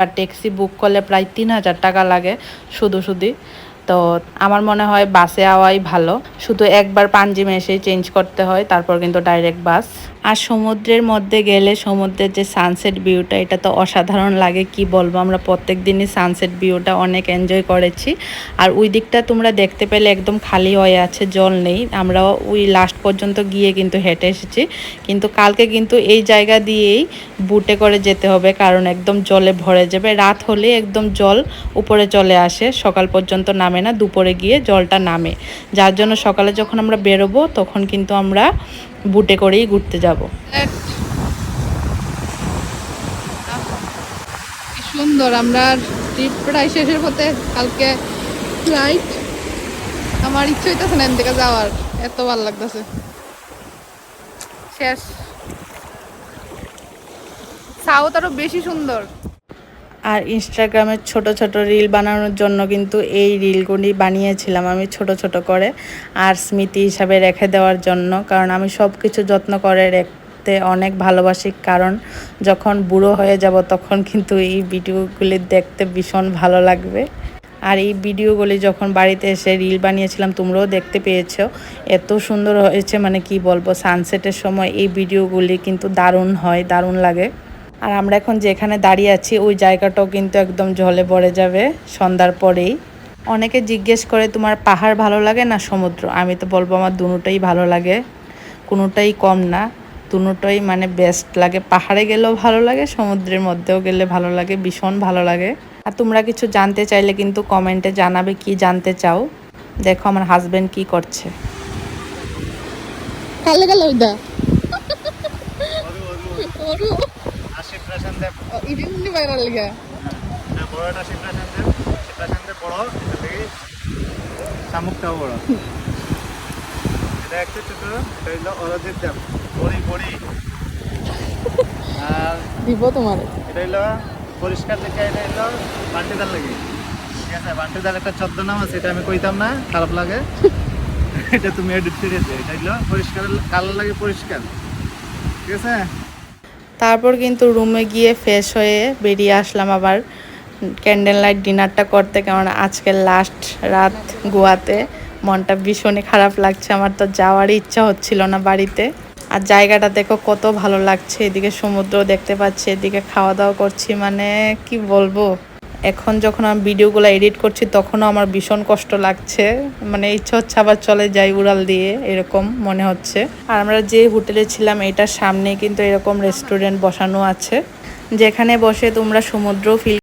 আর taxi book করলে প্রায় ৩,০০০ টাকা লাগে শুধু। তো আমার মনে হয় বাসে যাওয়াই ভালো, শুধু একবার পাঞ্জিমে এসে চেঞ্জ করতে হয়, তারপর কিন্তু ডাইরেক্ট বাস। আর সমুদ্রের মধ্যে গেলে সমুদ্রের যে সানসেট ভিউটা, এটা তো অসাধারণ লাগে, কি বলবো। আমরা প্রত্যেক দিনই সানসেট ভিউটা অনেক এনজয় করেছি। আর ওই দিকটা তোমরা দেখতে পেলে একদম খালি হয়ে আছে, জল নেই। আমরা ওই লাস্ট পর্যন্ত গিয়ে কিন্তু হেঁটে এসেছি, কিন্তু কালকে কিন্তু এই জায়গা দিয়েই বুটে করে যেতে হবে, কারণ একদম জলে ভরে যাবে। রাত হলে একদম জল উপরে চলে আসে, সকাল পর্যন্ত নামে না, দুপুরে গিয়ে জলটা নামে। যার জন্য সকালে যখন আমরা বেরোবো তখন কিন্তু আমরা বুটে করেই ঘুরতে যাব। কি সুন্দর, আমরা ট্রিপ প্রায় শেষের পথে। কালকে ফ্লাইট, আমার ইচ্ছে হইতেছে না এদিকে যাওয়ার, এত ভালো লাগতেছে। শেষ। সাউথ আরো বেশি সুন্দর। আর ইনস্টাগ্রামে ছোট ছোট রিল বানানোর জন্য কিন্তু এই রিলগুলি বানিয়েছিলাম আমি ছোট ছোট করে, আর স্মৃতি হিসাবে রেখে দেওয়ার জন্য। কারণ আমি সব কিছু যত্ন করে রাখতে অনেক ভালোবাসি, কারণ যখন বুড়ো হয়ে যাব তখন কিন্তু এই ভিডিওগুলি দেখতে ভীষণ ভালো লাগবে। আর এই ভিডিওগুলি যখন বাড়িতে এসে রিল বানিয়েছিলাম, তোমরাও দেখতে পেয়েছো, এত সুন্দর হয়েছে, মানে কি বলবো। সানসেটের সময় এই ভিডিওগুলি কিন্তু দারুণ হয়, দারুণ লাগে। আর আমরা এখন যেখানে দাঁড়িয়ে আছি ওই জায়গাটাও কিন্তু একদম জলে ভরে যাবে সন্ধ্যার পরেই। অনেকে জিজ্ঞেস করে তোমার পাহাড় ভালো লাগে না সমুদ্র, আমি তো বলবো আমার দুটোই ভালো লাগে, কোনোটাই কম না, দুটোই মানে বেস্ট লাগে। পাহাড়ে গেলেও ভালো লাগে, সমুদ্রের মধ্যেও গেলে ভালো লাগে, ভীষণ ভালো লাগে। আর তোমরা কিছু জানতে চাইলে কিন্তু কমেন্টে জানাবে কি জানতে চাও। দেখো আমার হাজবেন্ড কি করছে। কালে কালে ওইটা ইডিনি ভাইরাল লিগা না, বড়টা শিপ্রাশান্তে বড়, শামুকটাও বড়। এটা একটা ছোট, এটা হইলো অরজিৎ দেব, বড়ি। আর দিব তোমার। এটা হইলো পরিষ্কার দিকে, এটা হইলো বান্টিদার লাগে। ঠিক আছে, বান্টিদার একটা ছদ্মনাম আছে, এটা আমি কইতাম না, খারাপ লাগে। এটা তুমি এডিট করেছো। এটা হইলো পরিষ্কার, কালো লাগে পরিষ্কার। ঠিক আছে। তারপর কিন্তু রুমে গিয়ে ফ্রেশ হয়ে বেরিয়ে আসলাম আবার ক্যান্ডেল লাইট ডিনারটা করতে, কারণ আজকে লাস্ট রাত গোয়াতে। মনটা ভীষণই খারাপ লাগছে, আমার তো যাওয়ারই ইচ্ছা হচ্ছিল না বাড়িতে। আর জায়গাটা দেখো কত ভালো লাগছে, এদিকে সমুদ্র দেখতে পাচ্ছি, এদিকে খাওয়া দাওয়া করছি, মানে কি বলবো। এখন যখন আমি ভিডিওগুলো এডিট করছি তখনও আমার ভীষণ কষ্ট লাগছে, মানে ইচ্ছা হচ্ছে আবার চলে যাই উড়াল দিয়ে, এরকম মনে হচ্ছে। আর আমরা যে হোটেলে ছিলাম এটার সামনে কিন্তু এরকম রেস্টুরেন্ট বসানো আছে, যেখানে বসে তোমরা সমুদ্র ফিল